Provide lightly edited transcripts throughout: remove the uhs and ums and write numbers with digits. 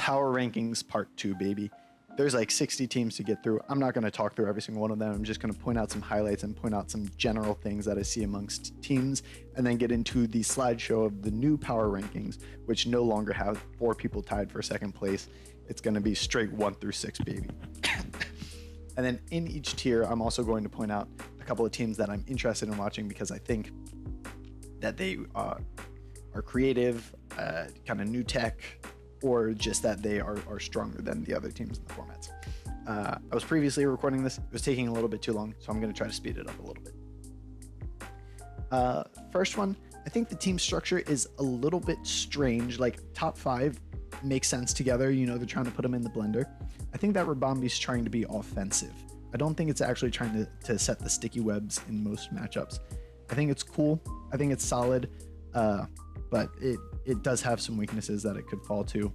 Power Rankings Part 2, baby. There's like 60 teams to get through. I'm not going to talk through every single one of them. I'm just going to point out some highlights and point out some general things that I see amongst teams, and then get into the slideshow of the new Power Rankings, which no longer have 4 people tied for second place. It's going to be straight 1 through 6, baby. And then in each tier, I'm also going to point out a couple of teams that I'm interested in watching because I think that they are creative, kind of new tech, or just that they are stronger than the other teams in the formats. I was previously recording this. It was taking a little bit too long, so I'm going to try to speed it up a little bit. First one, I think the team structure is a little bit strange. Like, top 5 makes sense together. You know, they're trying to put them in the blender. I think that Rabambi's trying to be offensive. I don't think it's actually trying to set the sticky webs in most matchups. I think it's cool. I think it's solid, but it does have some weaknesses that it could fall to.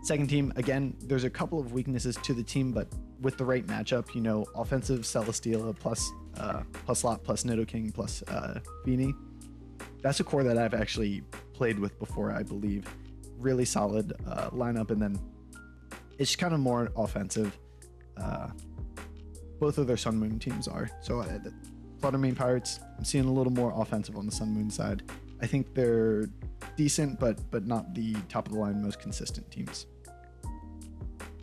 Second team, again, there's a couple of weaknesses to the team, but with the right matchup, you know, offensive Celesteela plus Lot plus Nidoking plus Feeny. That's a core that I've actually played with before, I believe. Really solid lineup, and then it's kind of more offensive. Both of their Sun Moon teams are. So the Flutter Mane Pirates, I'm seeing a little more offensive on the Sun Moon side. I think they're decent, but not the top of the line most consistent teams.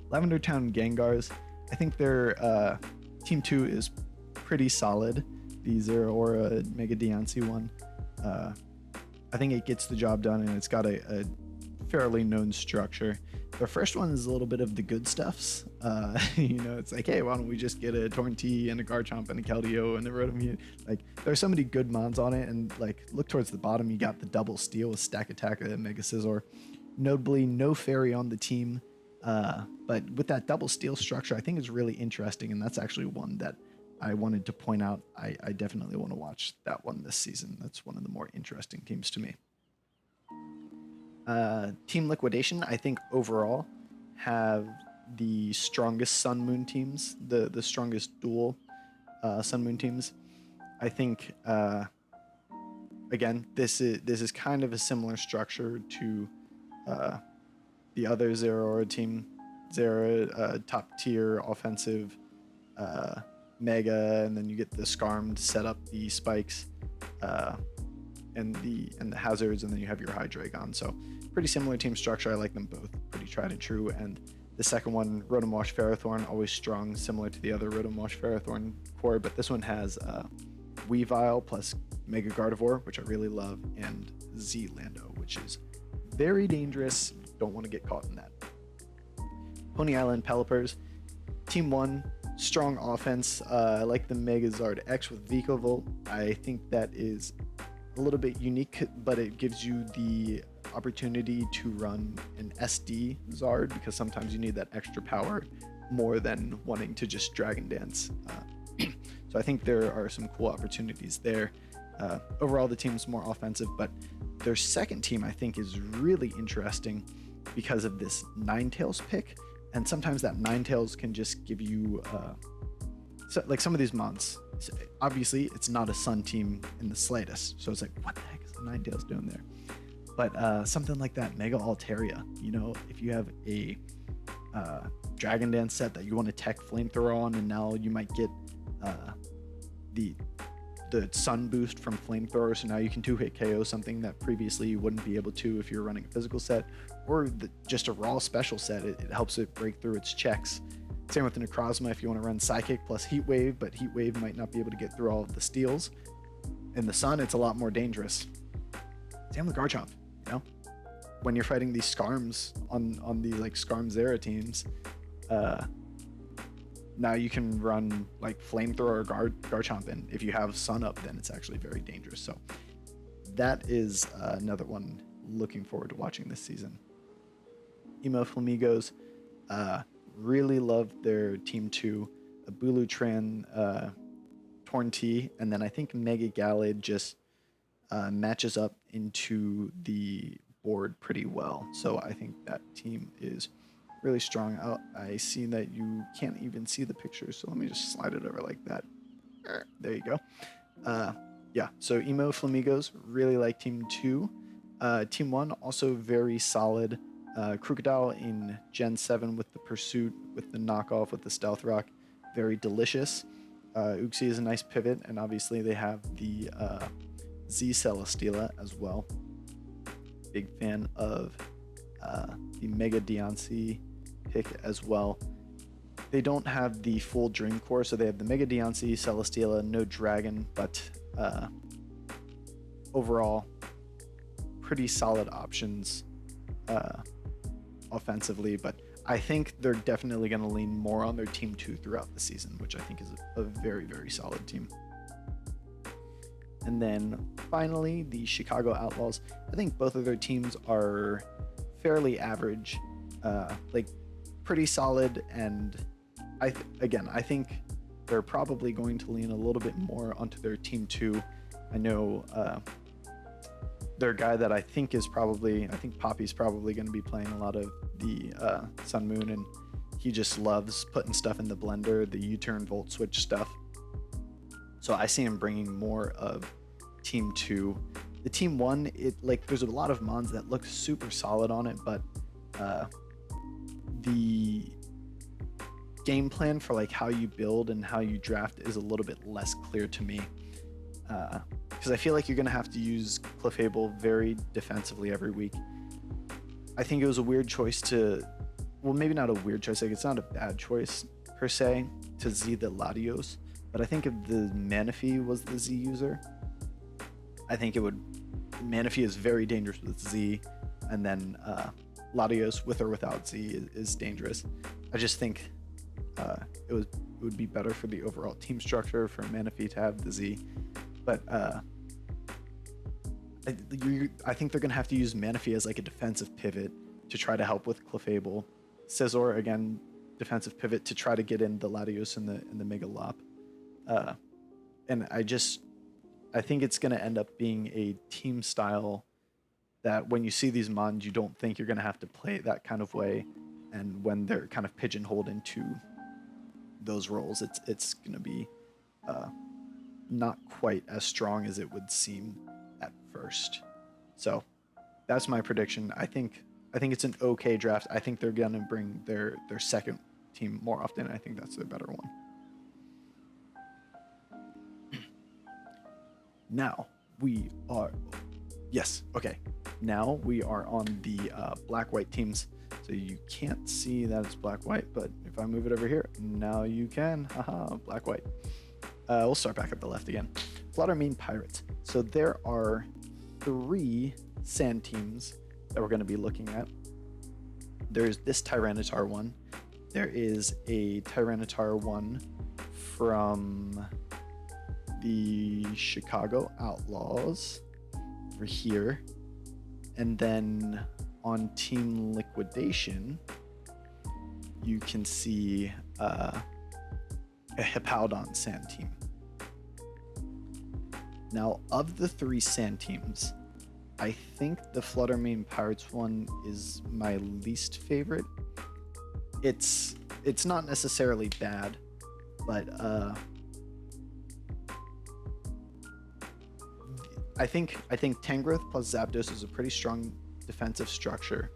Lavender Town Gengars, I think their team 2 is pretty solid. The Zero Aura Mega Diancie one. I think it gets the job done, and it's got a fairly known structure. The first one is a little bit of the good stuffs. You know, it's like, hey, why don't we just get a Tornti and a Garchomp and a Keldeo and a Rotom? Like, there's so many good mons on it, and like, look towards the bottom, you got the double steal with Stack Attack and Mega Scizor. Notably, no fairy on the team, but with that double steal structure, I think is really interesting, and that's actually one that I wanted to point out. I definitely want to watch that one this season. That's one of the more interesting teams to me. Team Liquidation, I think overall have the strongest Sun Moon teams, the strongest dual Sun Moon teams. I think again, this is kind of a similar structure to the other Zero Aura team. Zero top tier offensive Mega, and then you get the Skarm to set up the spikes and the hazards, and then you have your Hydreigon. So pretty similar team structure. I like them both, pretty tried and true. And the second one, Rotom Wash Ferrothorn, always strong, similar to the other Rotom Wash Ferrothorn core, but this one has Weavile plus Mega Gardevoir, which I really love, and Z-Lando, which is very dangerous. Don't want to get caught in that. Pony Island Pelipper's, Team 1, strong offense. I like the Megazard X with Vikavolt. I think that is a little bit unique, but it gives you the opportunity to run an SD Zard, because sometimes you need that extra power more than wanting to just Dragon Dance. So I think there are some cool opportunities there. Overall, the team's more offensive, but their second team I think is really interesting because of this Ninetales pick, and sometimes that Ninetales can just give you so, like some of these mons. Obviously, it's not a Sun team in the slightest, so it's like, what the heck is the Ninetales doing there? But something like that Mega Altaria, you know, if you have a Dragon Dance set that you want to tech Flamethrower on, and now you might get the Sun boost from Flamethrower, so now you can 2-hit KO something that previously you wouldn't be able to if you're running a physical set, or just a raw special set. It helps it break through its checks. Same with the Necrozma if you want to run Psychic plus Heat Wave, but Heat Wave might not be able to get through all of the steals. In the Sun, it's a lot more dangerous. Same with Garchomp, you know? When you're fighting these Skarms on the like Skarm Zera teams, now you can run like Flamethrower or Garchomp, and if you have Sun up, then it's actually very dangerous. So that is another one looking forward to watching this season. Emo Flamigos, really love their Team 2, Bulu-Tran, Tornti, and then I think Mega Gallade just matches up into the board pretty well. So I think that team is really strong. I see that you can't even see the picture, so let me just slide it over like that. There you go. Yeah, so Emo Flamigos, really like Team 2. Team 1, also very solid. Crocodile in Gen 7 with the Pursuit, with the Knockoff, with the Stealth Rock. Very delicious. Uxie is a nice pivot, and obviously they have the Z Celesteela as well. Big fan of the Mega Deontay pick as well. They don't have the full Dream Core, so they have the Mega Deontay, Celesteela, no Dragon, but overall, pretty solid options offensively. But I think they're definitely going to lean more on their Team 2 throughout the season, which I think is a very, very solid team. And then finally, the Chicago Outlaws. I think both of their teams are fairly average, like pretty solid. And I think they're probably going to lean a little bit more onto their Team 2. I know their guy that I think Poppy's probably going to be playing a lot of the Sun Moon, and he just loves putting stuff in the blender, the U-turn volt switch stuff. So I see him bringing more of Team 2. The Team 1, there's a lot of mons that look super solid on it, but the game plan for like how you build and how you draft is a little bit less clear to me. Because I feel like you're going to have to use Clefable very defensively every week. I think it was a weird choice maybe not a weird choice, like it's not a bad choice per se, to Z the Latios, but I think if the Manaphy was the Z user, I think Manaphy is very dangerous with Z, and then Latios with or without Z is dangerous. I just think it would be better for the overall team structure for Manaphy to have the Z. But I think they're going to have to use Manaphy as like a defensive pivot to try to help with Clefable. Scizor, again, defensive pivot to try to get in the Latios and the Mega Lop. And I think it's going to end up being a team style that when you see these mons, you don't think you're going to have to play it that kind of way. And when they're kind of pigeonholed into those roles, it's going to be not quite as strong as it would seem at first. So that's my prediction. I think it's an okay draft. I think they're going to bring their second team more often. I think that's their better one. Now we are on the black-white teams. So you can't see that it's black-white, but if I move it over here, now you can. Haha, black-white. We'll start back at the left again. Fluttermane Pirates. So there are 3 sand teams that we're going to be looking at. There's this Tyranitar one. There is a Tyranitar one from the Chicago Outlaws over here. And then on Team Liquidation, you can see a Hippowdon sand team. Now, of the 3 sand teams, I think the Fluttermane Pirates one is my least favorite. It's not necessarily bad, but I think Tangrowth plus Zapdos is a pretty strong defensive structure.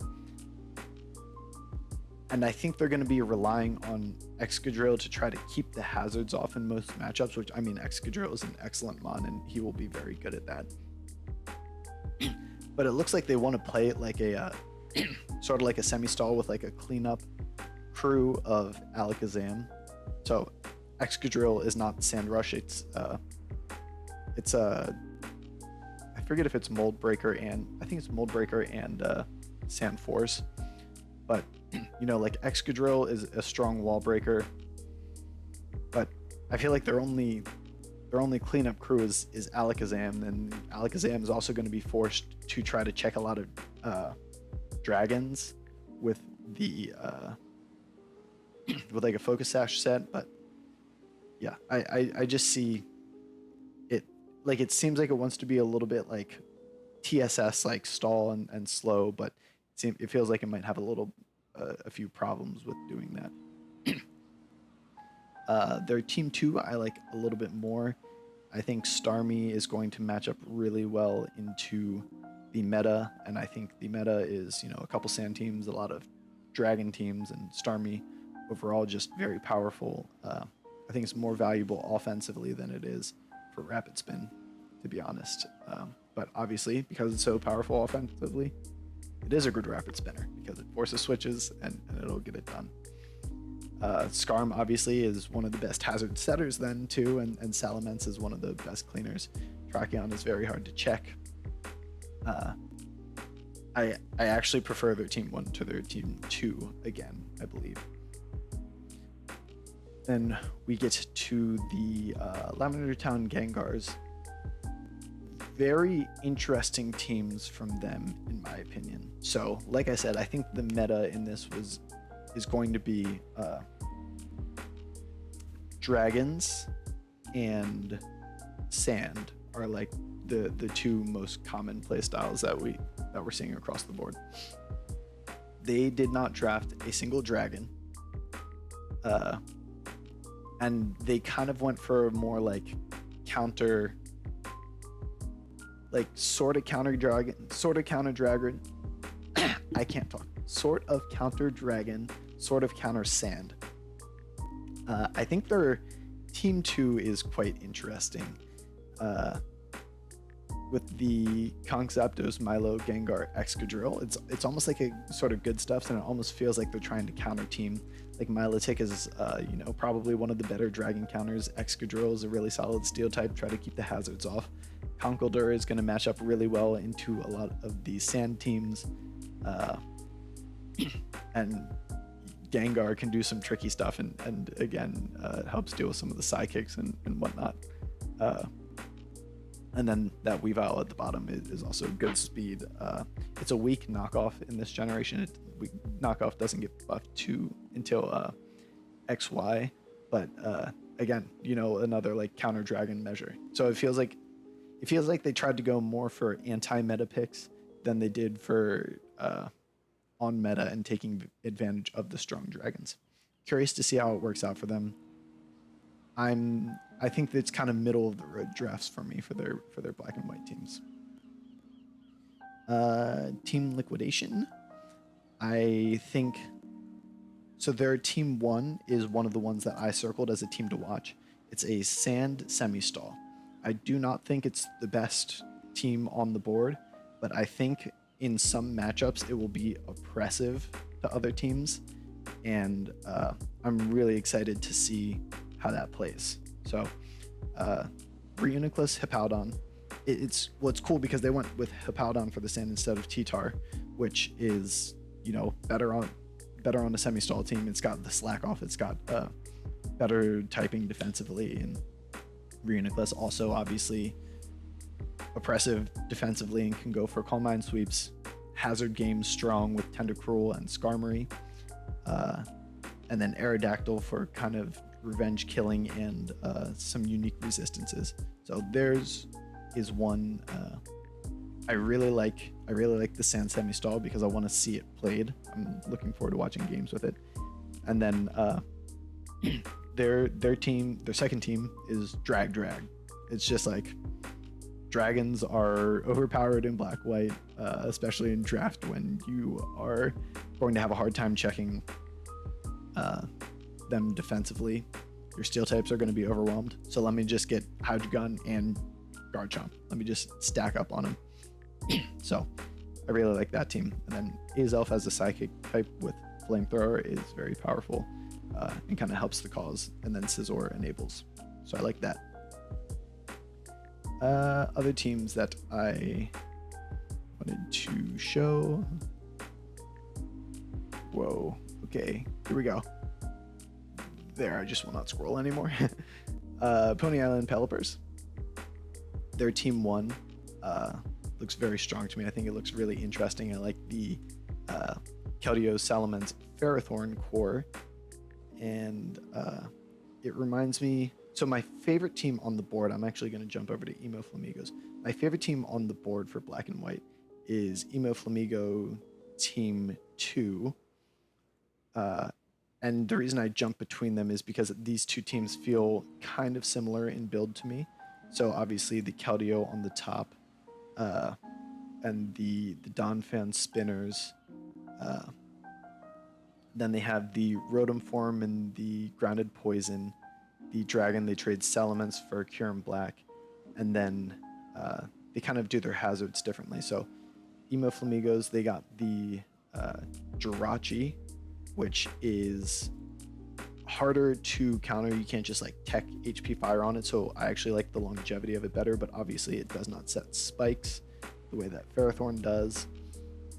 And I think they're going to be relying on Excadrill to try to keep the hazards off in most matchups, which, I mean, Excadrill is an excellent mon, and he will be very good at that. But it looks like they want to play it like a sort of like a semi-stall with like a cleanup crew of Alakazam. So Excadrill is not Sandrush. It's I forget if it's Mold Breaker and I think it's Mold Breaker and Sand Force. But you know, like Excadrill is a strong wall breaker, but I feel like their only cleanup crew is Alakazam, and Alakazam is also going to be forced to try to check a lot of dragons with the with like a Focus Sash set. But yeah, I just see it like it seems like it wants to be a little bit like TSS, like stall and slow, but it feels like it might have a few problems with doing that. Their Team 2 I like a little bit more. I think Starmie is going to match up really well into the meta, and I think the meta is, a couple sand teams, a lot of dragon teams, and Starmie overall just very powerful. I think it's more valuable offensively than it is for rapid spin, to be honest. But obviously, because it's so powerful offensively, it is a good rapid spinner because it forces switches and it'll get it done. Skarm obviously is one of the best hazard setters then too, and Salamence is one of the best cleaners. Tracheon is very hard to check. I actually prefer their team 1 to their team 2 again, I believe. Then we get to the Lavender Town Gengars. Very interesting teams from them, in my opinion. So, like I said, I think the meta in this is going to be dragons and sand are like the two most common play styles that we're seeing across the board. They did not draft a single dragon, and they kind of went for a more like counter, like sort of counter dragon. I can't talk. Sort of counter dragon, sort of counter sand. I think their team 2 is quite interesting. With the Conch Zapdos, Milo, Gengar, Excadrill, it's almost like a sort of good stuff, and it almost feels like they're trying to counter team. Like Milotic is, probably one of the better dragon counters. Excadrill is a really solid steel type, try to keep the hazards off. Conkeldurr is going to match up really well into a lot of the sand teams, and Gengar can do some tricky stuff and again helps deal with some of the sidekicks and whatnot. And then that Weavile at the bottom is also good speed. It's a weak knockoff in this generation. Knockoff doesn't get buffed until XY, but again, another like counter dragon measure. So it feels like they tried to go more for anti-meta picks than they did for on meta and taking advantage of the strong dragons. Curious to see how it works out for them. I think it's kind of middle of the road drafts for me for their black and white teams. Team Liquidation. I think so. Their team 1 is one of the ones that I circled as a team to watch. It's a sand semi-stall. I do not think it's the best team on the board, but I think in some matchups it will be oppressive to other teams, and I'm really excited to see how that plays. So Reuniclus, Hippowdon. It's cool because they went with Hippowdon for the sand instead of T-Tar, which is better on a semi-stall team. It's got the slack off. It's got better typing defensively, and Reuniclus also obviously oppressive defensively and can go for Calm Mind sweeps. Hazard game strong with Tentacruel and Skarmory, and then Aerodactyl for kind of revenge killing and some unique resistances. So theirs is one I really like the sand semi-stall because I want to see it played. I'm looking forward to watching games with it. And then their second team is Drag. It's just like dragons are overpowered in black white, especially in draft when you are going to have a hard time checking them defensively. Your steel types are going to be overwhelmed. So let me just get Hydreigon and Garchomp. Let me just stack up on them. So I really like that team. And then Azelf as a psychic type with Flamethrower is very powerful and kind of helps the cause. And then Scizor enables. So I like that. Other teams that I wanted to show. Whoa. Okay, here we go. There, I just will not scroll anymore. Pony Island Pelipers. Their team 1 looks very strong to me. I think it looks really interesting. I like the Keldeo Salamence Ferrothorn core. And it reminds me... So my favorite team on the board, I'm actually going to jump over to Emo Flamigos. My favorite team on the board for black and white is Emo Flamigo team 2. And the reason I jump between them is because these two teams feel kind of similar in build to me. So obviously the Keldeo on the top, and the Donphan Spinners. Uh, then they have the Rotom form and the Grounded Poison. The Dragon, they trade Salamence for Kyurem Black. And then they kind of do their hazards differently. So Emo Flamigos, they got the Jirachi, which is harder to counter. You can't just like tech HP Fire on it. So I actually like the longevity of it better, but obviously it does not set spikes the way that Ferrothorn does.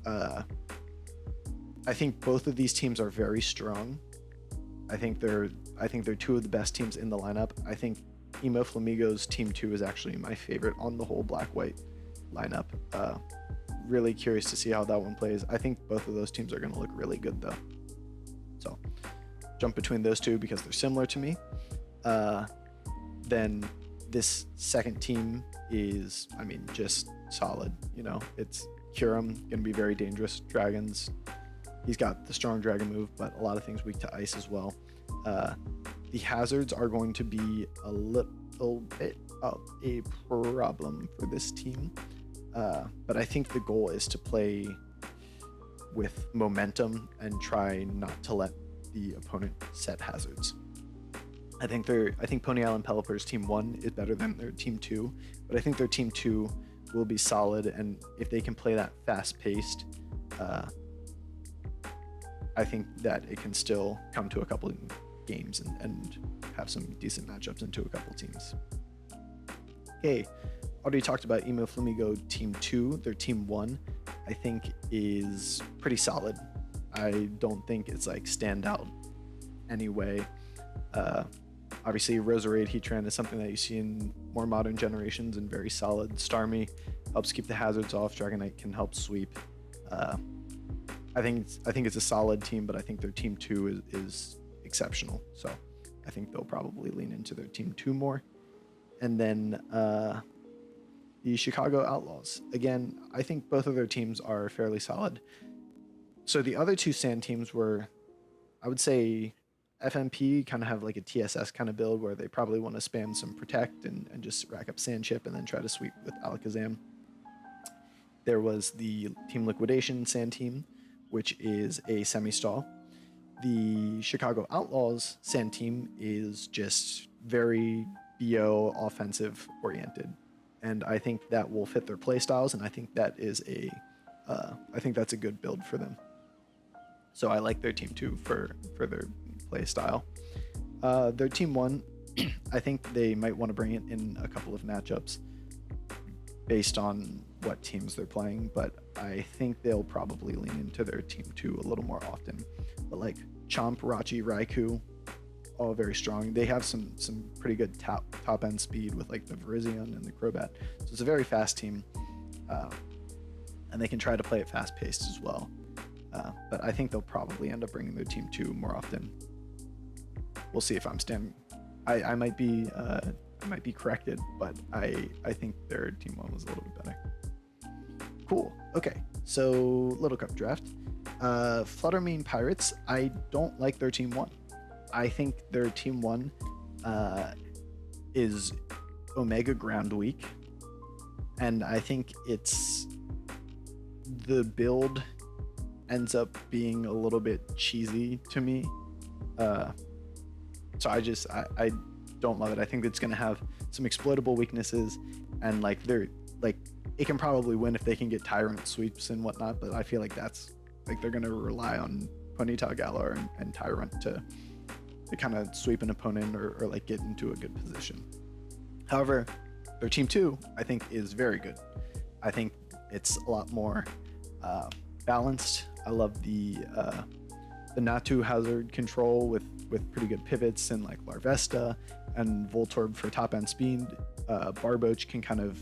I think both of these teams are very strong. I think they're two of the best teams in the lineup. I think Emo Flamigos Team 2 is actually my favorite on the whole Black-White lineup. Really curious to see how that one plays. I think both of those teams are going to look really good, though. So, jump between those two because they're similar to me. Then this second team is, I mean, just solid. You know, it's Kyurem, going to be very dangerous. Dragons, he's got the strong dragon move, but a lot of things weak to ice as well. The hazards are going to be a little bit of a problem for this team. But I think the goal is to play with momentum and try not to let the opponent set hazards. I think Pony Island Pelipper's Team 1 is better than their Team 2, but I think their Team 2 will be solid, and if they can play that fast-paced, I think that it can still come to a couple of games and have some decent matchups into a couple teams. Okay, already talked about Emo Flamigo Team 2. Their Team 1, I think, is pretty solid. I don't think it's like standout anyway. Obviously, Roserade Heatran is something that you see in more modern generations and very solid. Starmie helps keep the hazards off. Dragonite can help sweep. I think it's a solid team, but I think their Team 2 is exceptional. So I think they'll probably lean into their Team 2 more. And then the Chicago Outlaws. Again, I think both of their teams are fairly solid. So the other two Sand teams were, I would say, FMP kind of have like a TSS kind of build where they probably want to spam some Protect and just rack up Sand Chip and then try to sweep with Alakazam. There was the Team Liquidation Sand team, which is a semi-stall. The Chicago Outlaws Sand team is just very BO offensive oriented. And I think that will fit their play styles, and I think that is I think that's a good build for them. So I like their Team 2 for their play style. Their Team 1, I think they might want to bring it in a couple of matchups based on what teams they're playing, but I think they'll probably lean into their Team 2 a little more often. But like Chomp, Rachi, Raikou, all very strong. They have some pretty good top end speed with like the Virizion and the Crobat. So it's a very fast team, and they can try to play it fast paced as well. But I think they'll probably end up bringing their Team 2 more often. We'll see if I'm standing. I might be corrected, but I think their Team 1 was a little bit better. Cool. Okay, so Little Cup draft. Fluttermane Pirates. I don't like their Team 1. I think their Team 1 is Omega Ground Week, and I think it's the build ends up being a little bit cheesy to me. So I don't love it. I think it's gonna have some exploitable weaknesses, and like it can probably win if they can get Tyrant sweeps and whatnot, but I feel like that's like they're gonna rely on Ponyta Galar and Tyrant to kind of sweep an opponent or like get into a good position. However, their Team 2 I think is very good. I think it's a lot more balanced. I love the Natu hazard control with pretty good pivots and like Larvesta and Voltorb for top end speed. Barboach can kind of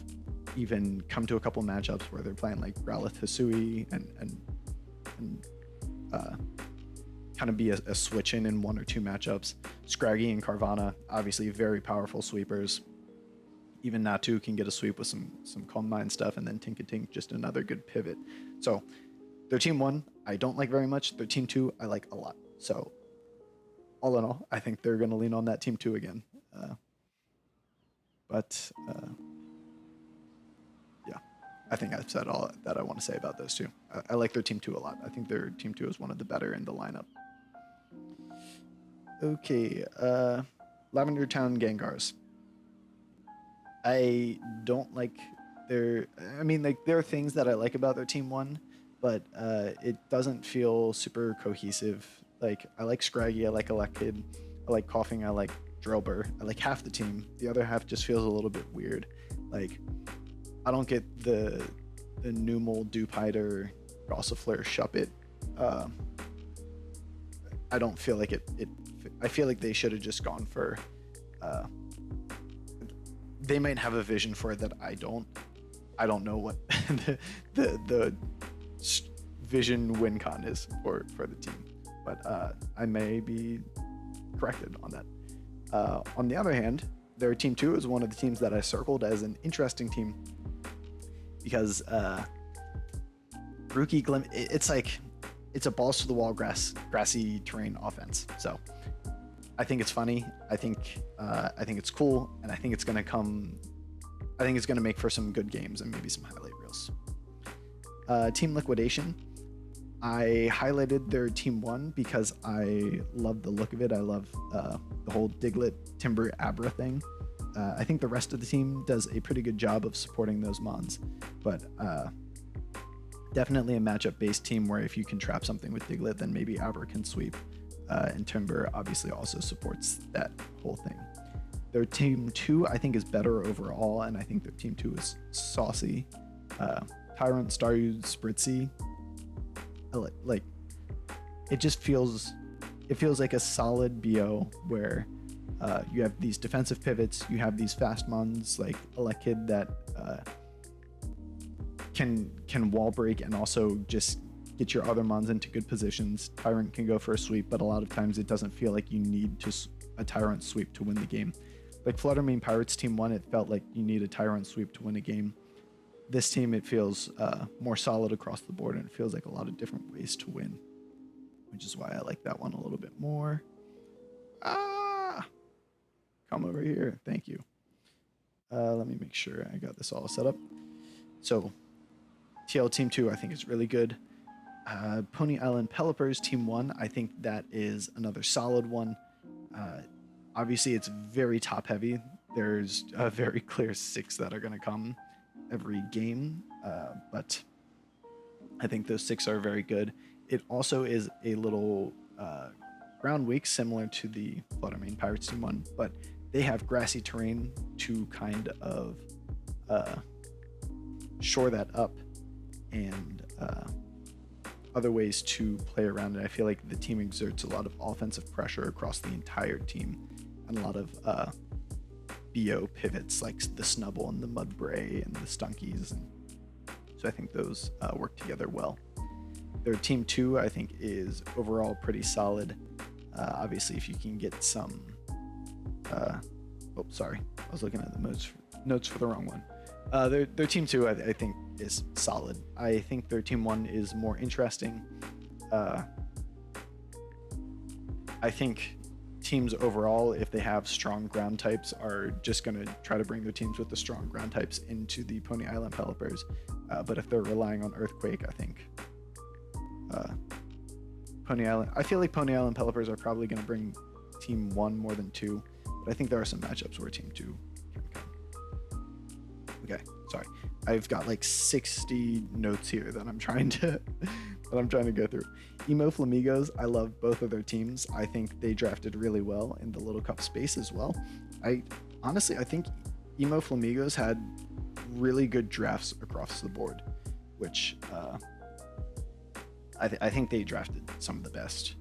even come to a couple matchups where they're playing like Growlithe Hisui and kind of be a switch in one or two matchups. Scraggy and Carvana, obviously very powerful sweepers. Even Natu can get a sweep with some Calm Mind stuff, and then Tinkatink, just another good pivot. So their Team 1, I don't like very much. Their Team 2, I like a lot. So all in all, I think they're going to lean on that Team 2 again. Yeah, I think I've said all that I want to say about those two. I like their team two a lot. I think their team two is one of the better in the lineup. Okay, Lavender Town Gengars. I don't like their. I mean, like there are things that I like about their team one, but it doesn't feel super cohesive. Like I like Scraggy, I like Elekid, I like Coughing, I like Drillbur. I like half the team. The other half just feels a little bit weird. Like I don't get the Numel, Dupiter, Gossifleur, Shuppet. Uh, I don't feel like it. I feel like they should have just gone for. Uh, they might have a vision for it that I don't. I don't know what the vision win con is for the team, but I may be corrected on that. On the other hand, their team two is one of the teams that I circled as an interesting team because Rookie Glim. It's like it's a balls to the wall grassy terrain offense. So I think it's funny. I think it's cool, and I think it's gonna come. I think it's gonna make for some good games and maybe some highlight reels. Team Liquidation. I highlighted their team one because I love the look of it. I love the whole Diglett Timber Abra thing. I think the rest of the team does a pretty good job of supporting those mons, but definitely a matchup based team where if you can trap something with Diglett, then maybe Abra can sweep. And Timber obviously also supports that whole thing. Their team two, I think, is better overall, and I think their team two is saucy. Tyrant, Staryu, Spritzy, like it just feels like a solid BO where you have these defensive pivots, you have these fast mons like Elekid that can wall break and also just get your other mons into good positions. Tyrant can go for a sweep, but a lot of times it doesn't feel like you need a Tyrant sweep to win the game. Like Fluttermane Pirates team one, it felt like you need a Tyrant sweep to win a game. This team, it feels more solid across the board, and it feels like a lot of different ways to win, which is why I like that one a little bit more. Come over here. Thank you. Let me make sure I got this all set up. So TL team two, I think is really good. Pony Island Pelipers team one, I think that is another solid one. Obviously, it's very top heavy. There's a very clear 6 that are going to come every game, but I think those 6 are very good. It also is a little ground weak, similar to the Fluttermane Pirates team one, but they have grassy terrain to kind of shore that up and other ways to play around it. I feel like the team exerts a lot of offensive pressure across the entire team and a lot of BO pivots like the Snubble and the Mudbray and the Stunkies. And so I think those work together well. Their team two, I think, is overall pretty solid. Obviously, if you can get some... sorry. I was looking at the notes for the wrong one. Their team two, I think, is solid. I think their team one is more interesting. I think teams overall, if they have strong ground types, are just going to try to bring their teams with the strong ground types into the Pony Island Pelipers. But if they're relying on Earthquake, I think I feel like Pony Island Pelipers are probably going to bring team one more than two. But I think there are some matchups where team two can come. Okay, sorry. I've got like 60 notes here that I'm trying to go through. Emo Flamigos, I love both of their teams. I think they drafted really well in the Little Cup space as well. I think Emo Flamigos had really good drafts across the board, which I think they drafted some of the best.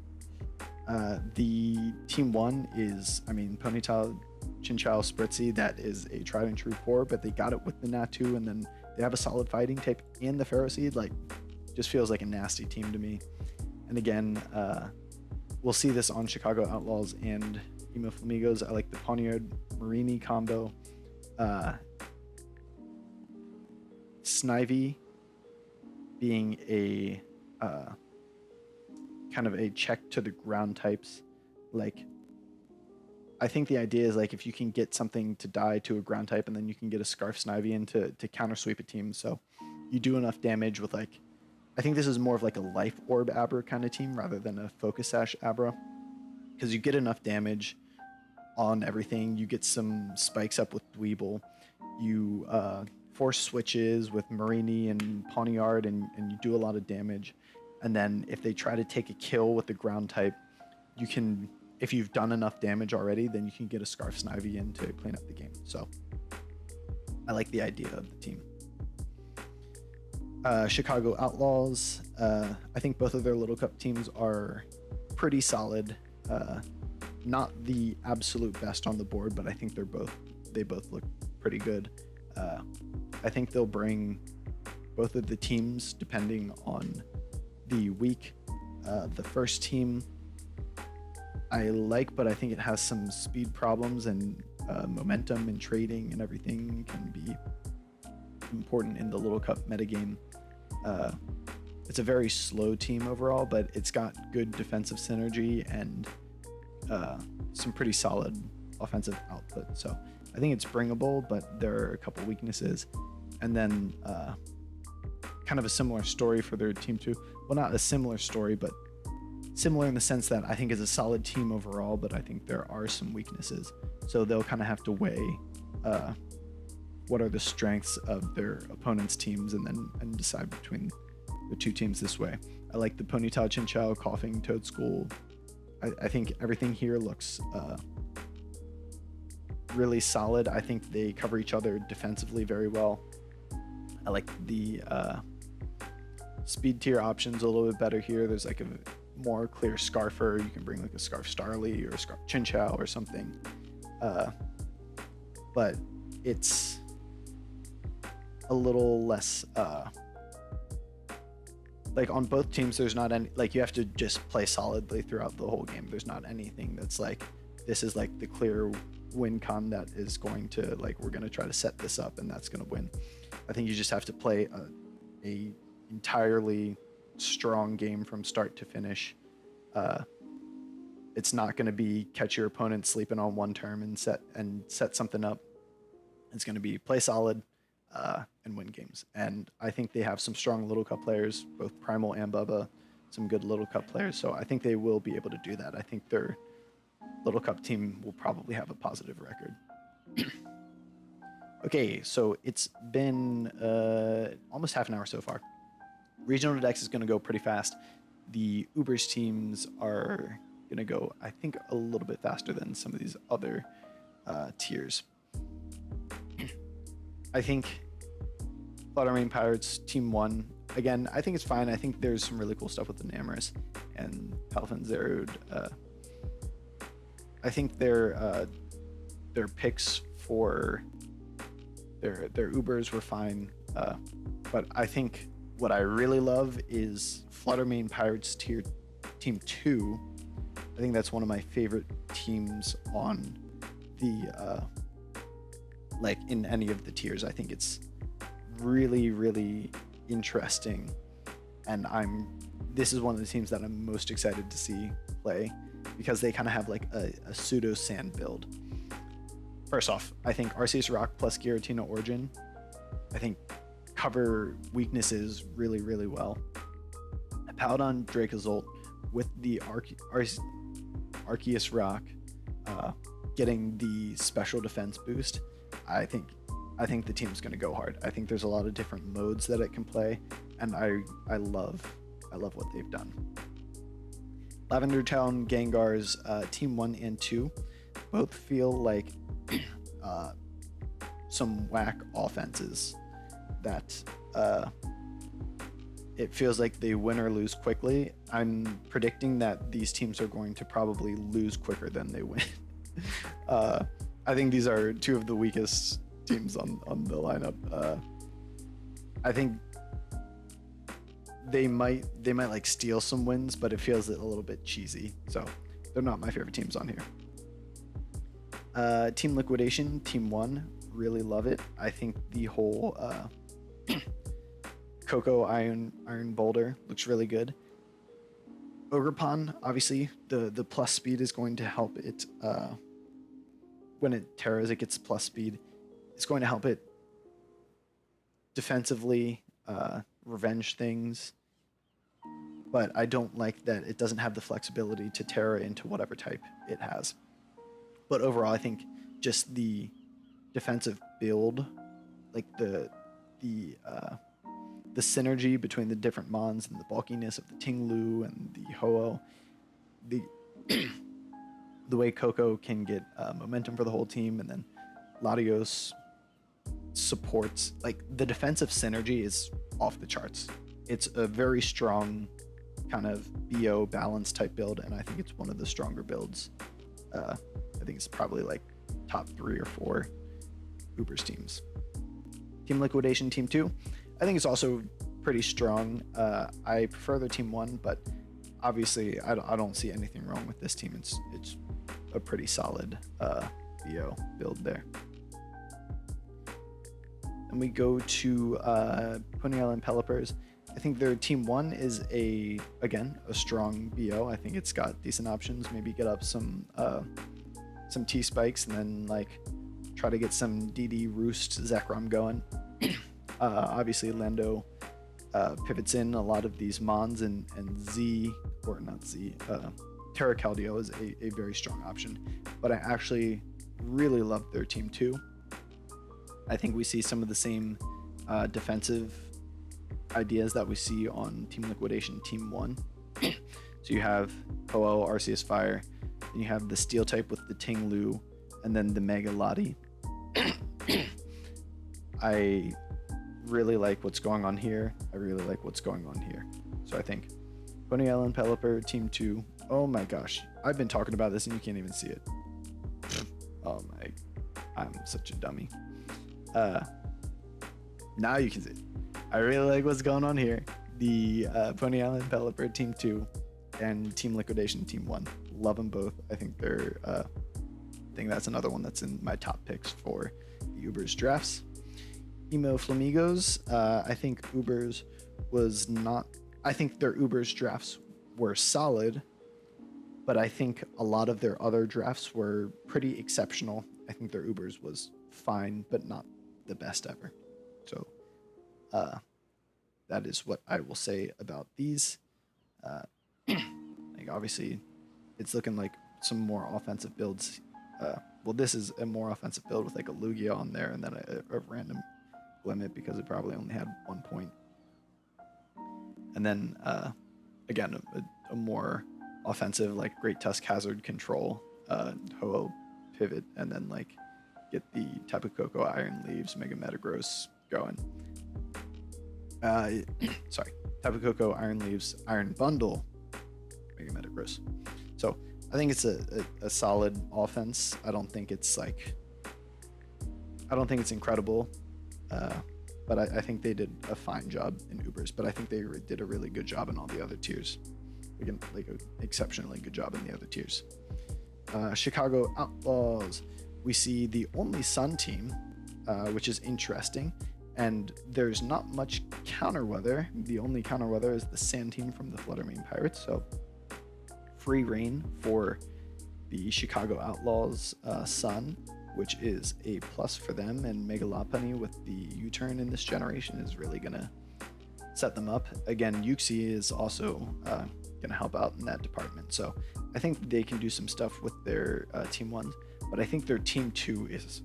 The team one is, Ponytail, Chinchou, Spritzy. That is a tried and true core, but they got it with the Natu, and then they have a solid fighting type and the Ferroseed. Like, just feels like a nasty team to me. And again, we'll see this on Chicago Outlaws and Emo Flamigos. I like the Poniard Marini combo. Snivy being a kind of a check to the ground types. Like, I think the idea is like if you can get something to die to a ground type, and then you can get a Scarf Snivy in to counter sweep a team. So you do enough damage with like, I think this is more of like a life orb Abra kind of team rather than a focus sash Abra, because you get enough damage on everything. You get some spikes up with Dweeble. You force switches with Marini and Pawniard, and you do a lot of damage. And then if they try to take a kill with the ground type, you can, if you've done enough damage already, then you can get a Scarf Snivy in to clean up the game. So I like the idea of the team. Chicago Outlaws, I think both of their Little Cup teams are pretty solid. Not the absolute best on the board, but I think they both look pretty good. I think they'll bring both of the teams depending on the week. The first team I like, but I think it has some speed problems, and momentum and trading and everything can be important in the Little Cup metagame. It's a very slow team overall, but it's got good defensive synergy and some pretty solid offensive output. So I think it's bringable, but there are a couple weaknesses. And then kind of a similar story for their team too. Well, not a similar story, but similar in the sense that I think it's a solid team overall, but I think there are some weaknesses. So they'll kind of have to weigh what are the strengths of their opponent's teams and decide between the two teams this way. I like the Ponytail Chinchou, Coughing Toad School. I think everything here looks really solid. I think they cover each other defensively very well. I like the speed tier options a little bit better here. There's like a more clear Scarfer. You can bring like a Scarf Starly or a Scarf Chinchou or something. But it's a little less like on both teams, there's not any, like you have to just play solidly throughout the whole game. There's not anything that's like, this is like the clear win con that is going to like, we're going to try to set this up and that's going to win. I think you just have to play a entirely strong game from start to finish. It's not going to be catch your opponent sleeping on one turn and set something up. It's going to be play solid and win games. And I think they have some strong Little Cup players, both Primal and Bubba, some good Little Cup players. So I think they will be able to do that. I think their Little Cup team will probably have a positive record. Okay, so it's been almost half an hour so far. Regional Dex is going to go pretty fast. The Ubers teams are going to go, I think, a little bit faster than some of these other tiers. I think Fluttermane Pirates Team 1, again, I think it's fine. I think there's some really cool stuff with the Namorous and Palafin Zerud. I think their picks for their Ubers were fine. But I think what I really love is Fluttermane Pirates Team 2. I think that's one of my favorite teams on the like in any of the tiers. I think it's really, really interesting, and this is one of the teams that I'm most excited to see play because they kind of have like a pseudo sand build. First off, I think Arceus Rock plus Giratina Origin, I think cover weaknesses really, really well. Paladon Dracozolt with the Arceus Rock getting the special defense boost. I think the team's going to go hard. I think there's a lot of different modes that it can play, and I love what they've done. Lavender Town Gengar's Team 1 and 2 both feel like some whack offenses that it feels like they win or lose quickly. I'm predicting that these teams are going to probably lose quicker than they win. I think these are two of the weakest teams on the lineup. I think they might like steal some wins, but it feels a little bit cheesy. So they're not my favorite teams on here. Team Liquidation, Team 1, really love it. I think the whole Coco Iron Boulder looks really good. Ogerpon, obviously, the plus speed is going to help it. When it terras, it gets plus speed. It's going to help it defensively. revenge things, but I don't like that it doesn't have the flexibility to Terra into whatever type it has. But overall, I think just the defensive build, like the synergy between the different mons and the bulkiness of the Tinglu and the Ho-Oh, the the way Coco can get momentum for the whole team, and then Latios supports, like, the defensive synergy is off the charts. It's a very strong kind of BO balance type build, and I think it's one of the stronger builds. I think it's probably like top 3 or 4 Uber's teams. Team Liquidation Team 2, I think it's also pretty strong. I prefer the Team 1, but obviously I don't see anything wrong with this team. It's a pretty solid BO build there. And we go to Pony Island Pelipers. I think their Team 1 is again a strong BO. I think it's got decent options. Maybe get up some T spikes and then like try to get some DD Roost Zekrom going. Obviously Lando pivots in a lot of these mons, and Terra Caldeo is a very strong option. But I actually really love their Team 2. I think we see some of the same defensive ideas that we see on Team Liquidation Team 1. So you have Ho-Oh, Arceus Fire, then you have the Steel type with the Tinglu, and then the Mega Lati. I really like what's going on here. I really like what's going on here. So I think Pony Island Pelipper Team 2. Oh my gosh. I've been talking about this and you can't even see it. Oh my. I'm such a dummy. Now you can see it. I really like what's going on here. The Pony Island Pelipper Team 2 and Team Liquidation Team 1. Love them both. I think they're I think that's another one that's in my top picks for the Uber's drafts. Emo Flamigos, I think Uber's was not, I think their Uber's drafts were solid, but I think a lot of their other drafts were pretty exceptional. I think their Uber's was fine, but not the best ever. So that is what I will say about these. Like obviously, it's looking like some more offensive builds. Well, this is a more offensive build with like a Lugia on there, and then a random limit because it probably only had 1 point. And then again, a more offensive, like Great Tusk Hazard control, Ho-Oh pivot, and then like get the Tapu Koko Iron Leaves, Mega Metagross going. Sorry, Tapu Koko Iron Leaves, Iron Bundle, Mega Metagross. So I think it's a solid offense. I don't think it's incredible. But I think they did a fine job in Ubers, but I think they did a really good job in all the other tiers. Like an exceptionally good job in the other tiers. Chicago Outlaws, we see the only Sun team, which is interesting, and there's not much counter weather. The only counter weather is the Sand team from the Fluttermane Pirates, so free reign for the Chicago Outlaws Sun, which is a plus for them, and Mega Lopunny with the U-turn in this generation is really gonna set them up. Again, Yuxi is also gonna help out in that department, so I think they can do some stuff with their Team 1, but I think their Team 2 is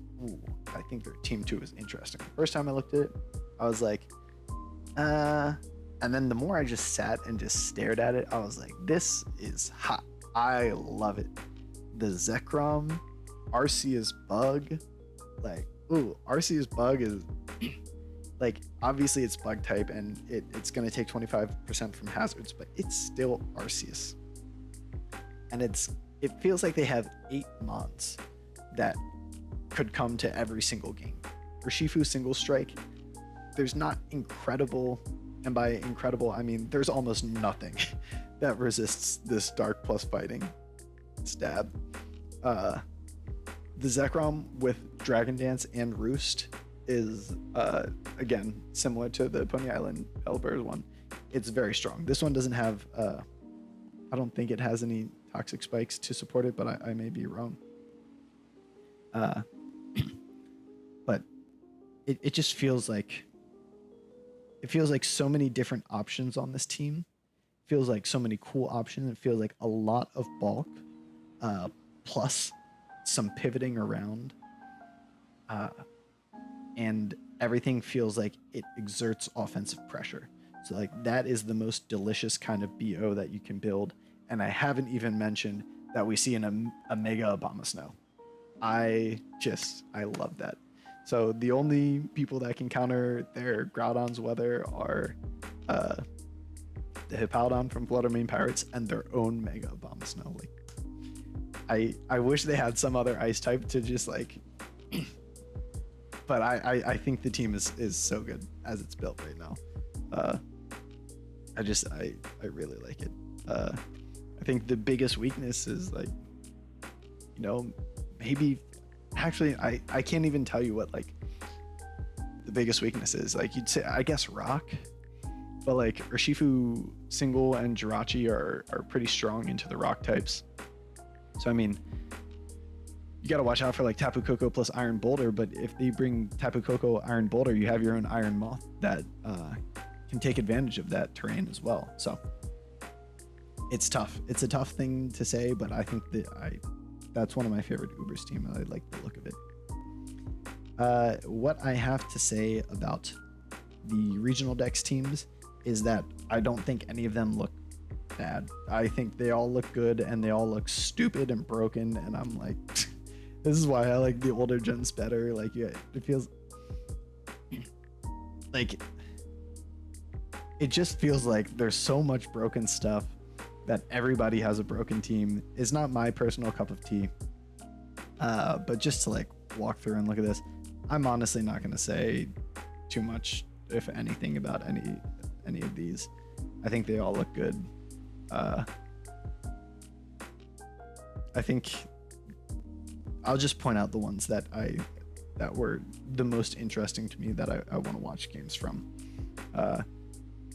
interesting. The first time I looked at it, I was like, and then the more I just sat and just stared at it, I was like, this is hot. I love it. The Zekrom, Arceus Bug, like, Arceus Bug is like, obviously it's bug type and it's gonna take 25% from hazards, but it's still Arceus. And it feels like they have 8 mons that could come to every single game. Urshifu Single Strike, there's not incredible, and by incredible I mean there's almost nothing that resists this Dark plus Fighting stab. The Zekrom with Dragon Dance and Roost is, again, similar to the Pony Island Pelipper's one. It's very strong. This one doesn't have, I don't think it has any toxic spikes to support it, but I may be wrong. But it just feels like it feels like so many different options on this team. Feels like so many cool options. It feels like a lot of bulk, plus some pivoting around, uh, and everything feels like it exerts offensive pressure. So like that is the most delicious kind of BO that you can build. And I haven't even mentioned that we see in a Mega Obama Snow. I love that. So the only people that can counter their Groudon's weather are uh, the Hippowdon from Fluttermane Pirates and their own Mega Obama Snow. Like, I wish they had some other ice type to just like, but I think the team is so good as it's built right now. I really like it. I think the biggest weakness is like, maybe actually I can't even tell you what like the biggest weakness is. Like you'd say, I guess rock, but like Urshifu single and Jirachi are pretty strong into the rock types. So I mean, you got to watch out for like Tapu Koko plus Iron Boulder, but if they bring Tapu Koko Iron Boulder, you have your own Iron Moth that can take advantage of that terrain as well. So it's tough. It's a tough thing to say, but I think that's one of my favorite Ubers team. I like the look of it. What I have to say about the regional Dex teams is that I don't think any of them look bad. I think they all look good and they all look stupid and broken, and I'm like, this is why I like the older gens better. Like, yeah, it feels like it just feels like there's so much broken stuff that everybody has a broken team. Is not my personal cup of tea. But just to like walk through and look at this, I'm honestly not going to say too much, if anything, about any of these. I think they all look good. I think I'll just point out the ones that were the most interesting to me that I want to watch games from.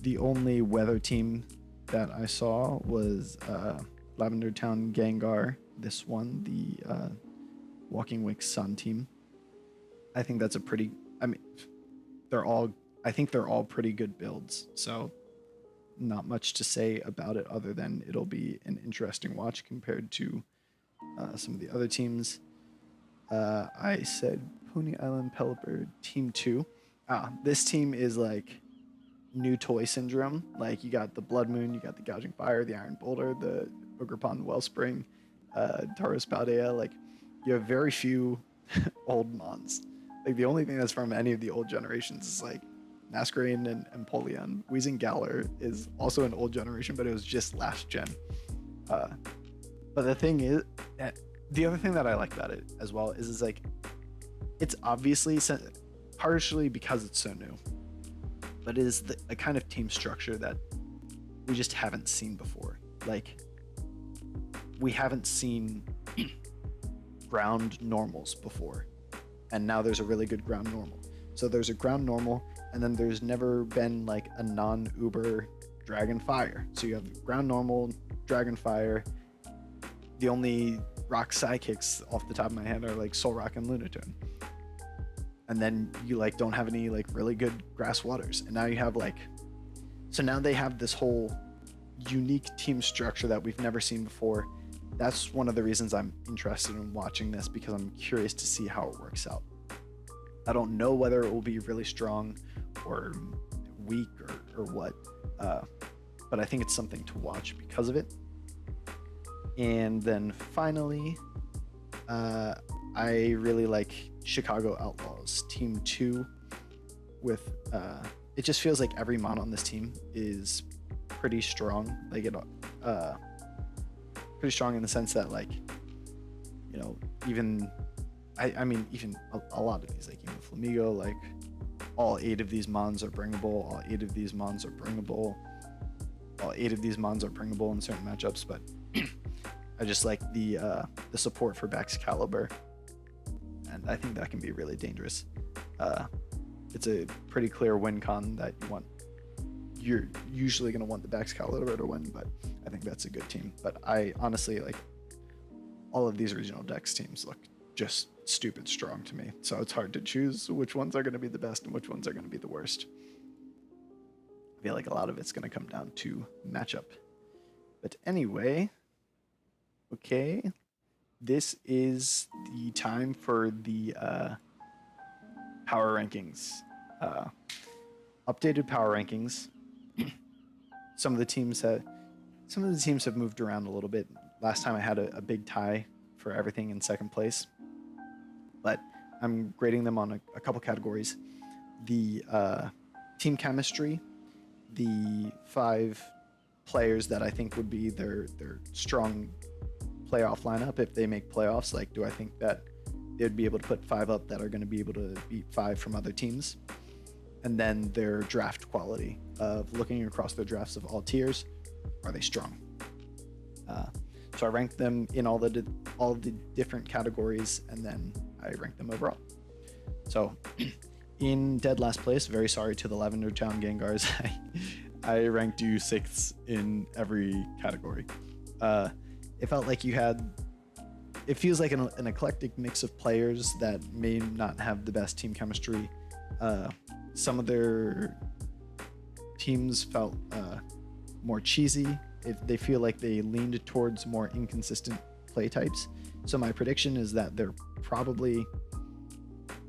The only weather team that I saw was Lavender Town Gengar. This one, the Walking Wake Sun team. I think that's I think they're all pretty good builds. So not much to say about it other than it'll be an interesting watch compared to some of the other teams. I said Pony Island Pelipper Team 2. This team is like new toy syndrome. Like you got the Blood Moon, you got the Gouging Fire, the Iron Boulder, the Ogre Pond Wellspring, Taurus Paldea. Like you have very few old mons. Like the only thing that's from any of the old generations is like Masquerain and Empoleon. Weezing Galar is also an old generation, but it was just last gen. But the thing is, the other thing that I like about it as well is like, it's obviously partially because it's so new, but it is a kind of team structure that we just haven't seen before. Like, we haven't seen ground normals before, and now there's a really good ground normal. So there's a ground normal, and then there's never been like a non-Uber Dragon Fire. So you have ground normal, Dragon Fire. The only rock sidekicks off the top of my head are like Solrock and Lunatone. And then you like don't have any like really good grass waters. And now you have like, so now they have this whole unique team structure that we've never seen before. That's one of the reasons I'm interested in watching this, because I'm curious to see how it works out. I don't know whether it will be really strong or weak or what, but I think it's something to watch because of it. And then finally, I really like Chicago Outlaws Team 2 with, it just feels like every mon on this team is pretty strong. Like it, pretty strong in the sense that like, you know, even, I mean, even a lot of these, like, you know, Flamigo, like all 8 of these mons are bringable, all 8 of these mons are bringable, all 8 of these mons are bringable in certain matchups, but I just like the support for Baxcalibur, and I think that can be really dangerous. It's a pretty clear win con that you're usually going to want the Baxcalibur to win, but I think that's a good team. But I honestly, like, all of these regional Dex teams look just stupid strong to me, so it's hard to choose which ones are going to be the best and which ones are going to be the worst. I feel like a lot of it's going to come down to matchup. But anyway, okay, this is the time for the power rankings. Updated power rankings. Some of the teams have moved around a little bit. Last time I had a big tie for everything in second place, but I'm grading them on a couple categories. The team chemistry, the 5 players that I think would be their strong playoff lineup if they make playoffs. Like, do I think that they'd be able to put 5 up that are going to be able to beat 5 from other teams? And then their draft quality of looking across their drafts of all tiers. Are they strong? So I ranked them in all the different categories, and then I ranked them overall. So in dead last place, very sorry to the Lavender Town Gengars, I ranked you 6th in every category. It felt like it feels like an eclectic mix of players that may not have the best team chemistry. Some of their teams felt more cheesy. They feel like they leaned towards more inconsistent play types. So my prediction is that they're probably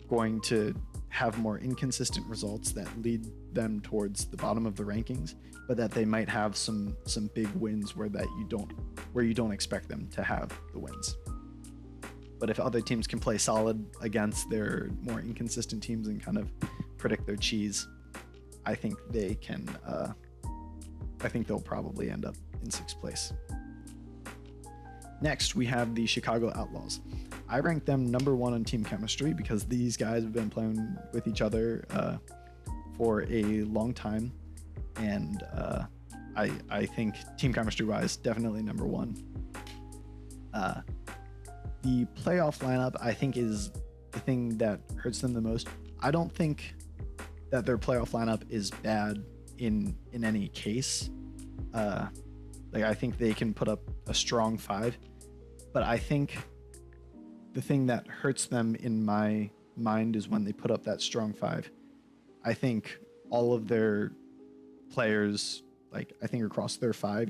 going to have more inconsistent results that lead them towards the bottom of the rankings, but that they might have some big wins where you don't expect them to have the wins. But if other teams can play solid against their more inconsistent teams and kind of predict their cheese, I think they can. I think they'll probably end up in 6th place. Next, we have the Chicago Outlaws. I ranked them number 1 on team chemistry because these guys have been playing with each other for a long time, and I think team chemistry-wise, definitely number 1. The playoff lineup, I think, is the thing that hurts them the most. I don't think that their playoff lineup is bad in any case. I think they can put up a strong 5, but I think the thing that hurts them in my mind is when they put up that strong 5. I think all of their players, I think across their 5,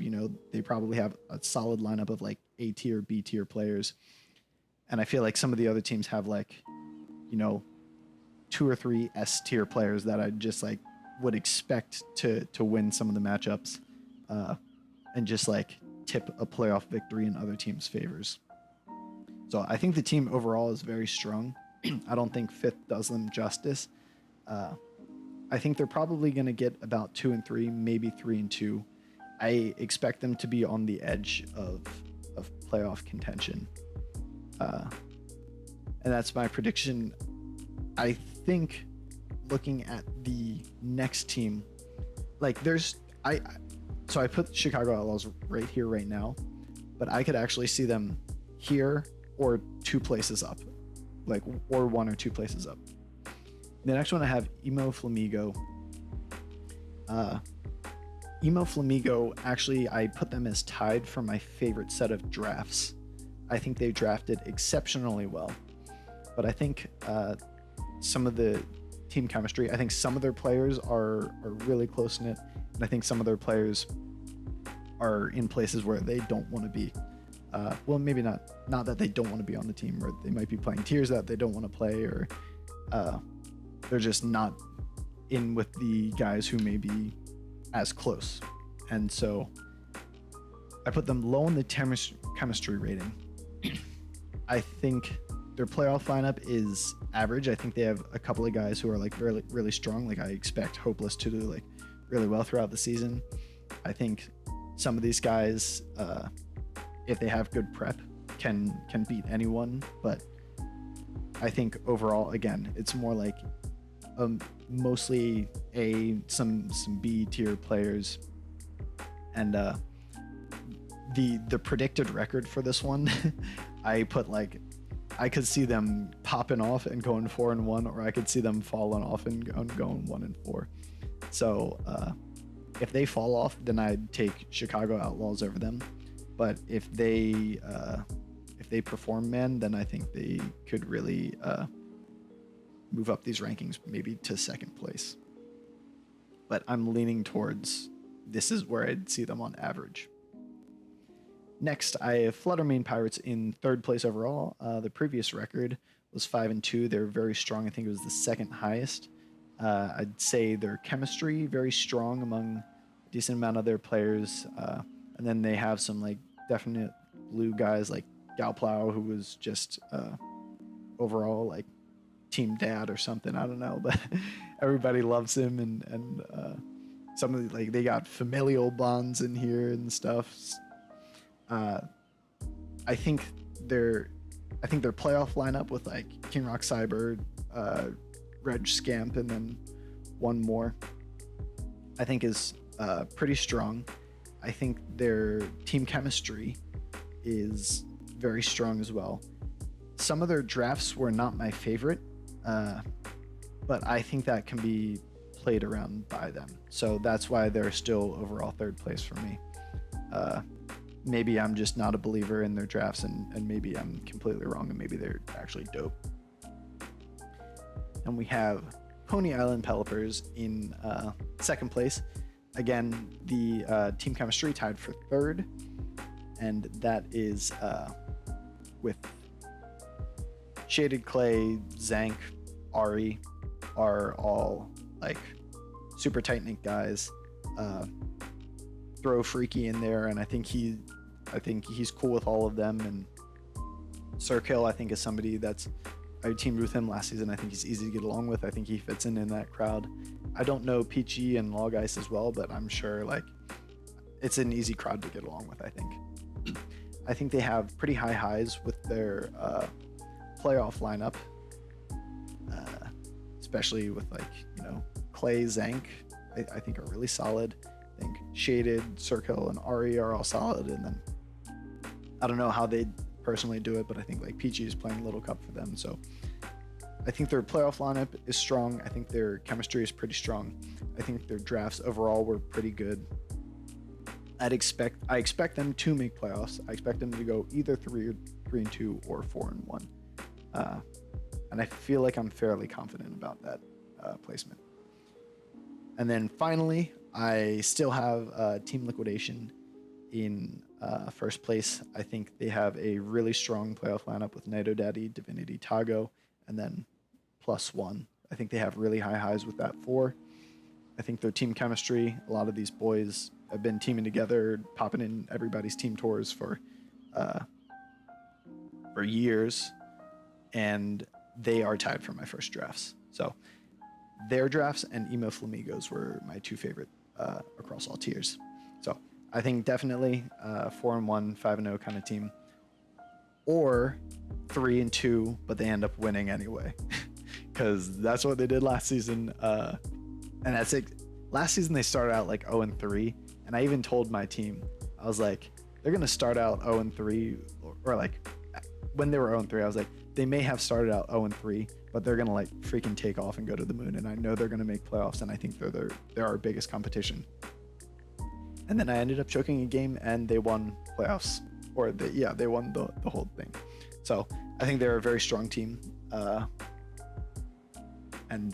they probably have a solid lineup of A tier, B tier players. And I feel like some of the other teams have 2 or 3 S tier players that I just would expect to win some of the matchups, and just tip a playoff victory in other teams' favors. So I think the team overall is very strong. I don't think 5th does them justice. I think they're probably going to get about 2 and 3, maybe 3 and 2. I expect them to be on the edge of playoff contention. And that's my prediction. I think looking at the next team, so I put Chicago Outlaws right here, right now, but I could actually see them here or 2 places up, or 1 or 2 places up. The next one I have Emo Flamigo. Emo Flamigo, actually, I put them as tied for my favorite set of drafts. I think they drafted exceptionally well, but I think some of the team chemistry, I think some of their players are really close-knit, and I think some of their players are in places where they don't want to be. Well, maybe not that they don't want to be on the team, or they might be playing tiers that they don't want to play, or they're just not in with the guys who may be as close. And so I put them low in the chemistry rating. I think their playoff lineup is average. I think they have a couple of guys who are really, really strong. I expect Hopeless to do really well throughout the season. I think some of these guys, if they have good prep, can beat anyone. But I think overall, again, it's more mostly some B tier players, and the predicted record for this one, I put I could see them popping off and going 4-1, or I could see them falling off and going 1-4. So if they fall off, then I'd take Chicago Outlaws over them. But if they perform, man, then I think they could really move up these rankings, maybe to 2nd place. but I'm leaning towards this is where I'd see them on average. Next, I have Fluttermane Pirates in 3rd place overall. The previous record was 5-2. They're very strong. I think it was the 2nd highest. I'd say their chemistry very strong among a decent amount of their players. And then they have some like definite blue guys like Galplow, who was just overall like team dad or something. I don't know, but everybody loves him, and some of the, like, they got familial bonds in here and stuff. I think their playoff lineup with like King Rock Cyber, Reg Scamp, and then one more, I think is pretty strong. I think their team chemistry is very strong as well. Some of their drafts were not my favorite, but I think that can be played around by them. So that's why they're still overall 3rd place for me. Maybe I'm just not a believer in their drafts, and maybe I'm completely wrong, and maybe they're actually dope. And we have Pony Island Pelipers in 2nd place. Again, the team chemistry tied for 3rd, and that is with Shaded Clay, Zank, Ari are all like super tight knit guys. Throw Freaky in there, and I think he's cool with all of them. And Cirkill, I think, is somebody that's, I teamed with him last season. I think he's easy to get along with. I think he fits in that crowd. I don't know Peachy and Log Ice as well, but I'm sure like it's an easy crowd to get along with, I think. I think they have pretty high highs with their playoff lineup, especially with like, Clay, Zank, I think are really solid. I think Shaded, Circle, and Ari are all solid, and then I don't know how they personally do it, but I think like Peachy is playing Little Cup for them, so I think their playoff lineup is strong. I think their chemistry is pretty strong. I think their drafts overall were pretty good. I expect them to make playoffs. I expect them to go either 3-2 or 4-1, and I feel like I'm fairly confident about that placement. And then finally, I still have Team Liquidation in 1st place. I think they have a really strong playoff lineup with Nido Daddy, Divinity Tago, and then +1. I think they have really high highs with that 4. I think their team chemistry, a lot of these boys have been teaming together, popping in everybody's team tours for years, and they are tied for my first drafts. So their drafts and Emo Flamingos were my 2 favorite across all tiers. So I think definitely 4-1, 5-0 kind of team, or 3-2, but they end up winning anyway, because that's what they did last season. And that's it. Last season they started out like 0-3, and I even told my team, I was like, they're gonna start out 0-3, or like when they were 0-3, I was like, they may have started out 0-3, but they're gonna like freaking take off and go to the moon, and I know they're gonna make playoffs, and I think they're our biggest competition. And then I ended up choking a game, and they won playoffs, or they won the whole thing. So I think they're a very strong team, and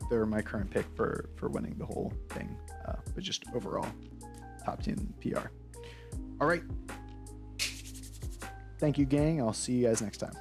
they're my current pick for winning the whole thing, but just overall top 10 PR. All right. Thank you, gang. I'll see you guys next time.